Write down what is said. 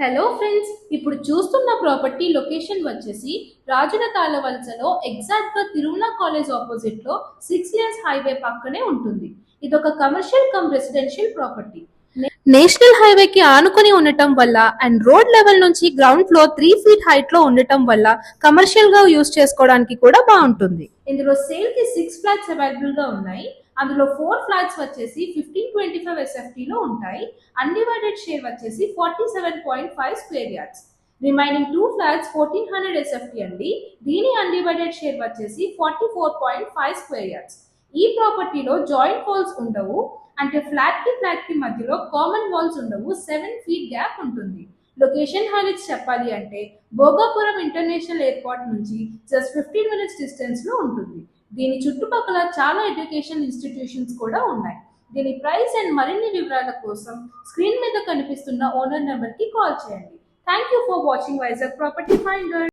Hello friends, ఇప్పుడు చూస్తున్న property location వచ్చేసి రాజుల తాళవలసలో ఎగ్జాక్ట్గా తిరుమల కాలేజ్ ఆపోజిట్లో 6 లేన్స్ హైవే పక్కనే ఉంటుంది. ఇది ఒక commercial come residential property. National హైవేకి ఆనుకుని ఉండటం వల్ల అండ్ రోడ్ లెవెల్ నుంచి గ్రౌండ్ ఫ్లోర్ 3 feet హైట్ లో ఉండటం వల్ల కమర్షియల్ గా యూజ్ చేసుకోవడానికి కూడా బాగుంటుంది. ఇందులో సేల్ కి 6 ఫ్లాట్స్ అవైలబుల్ గా ఉన్నాయి. అందులో 4 ఫ్లాట్స్ వచ్చేసి 1525 SFT లో ఉంటాయి. అన్డివైడెడ్ షేర్ వచ్చేసి 47.5 square yards. Remaining 2 flats 1400 SFT అండి. దీని అన్డివైడెడ్ షేర్ వచ్చేసి 44.5 స్క్వేర్ యార్డ్స్. ఈ ప్రాపర్టీలో జాయింట్ వాల్స్ ఉండవు, అంటే ఫ్లాట్ కి మధ్యలో కామన్ వాల్స్ ఉండవు. 7 feet గ్యాప్ ఉంటుంది. లొకేషన్ హైలైట్స్ చెప్పాలి అంటే భోగాపురం ఇంటర్నేషనల్ ఎయిర్పోర్ట్ నుంచి జస్ట్ 15 minutes డిస్టెన్స్ లో ఉంటుంది. దీని చుట్టుపక్కల చాలా ఎడ్యుకేషన్ ఇన్స్టిట్యూషన్స్ కూడా ఉన్నాయి. దీని ప్రైస్ అండ్ మరిన్ని వివరాల కోసం స్క్రీన్ మీద కనిపిస్తున్న ఓనర్ నెంబర్ కి కాల్ చేయండి. Thank you for watching Vizag property finder.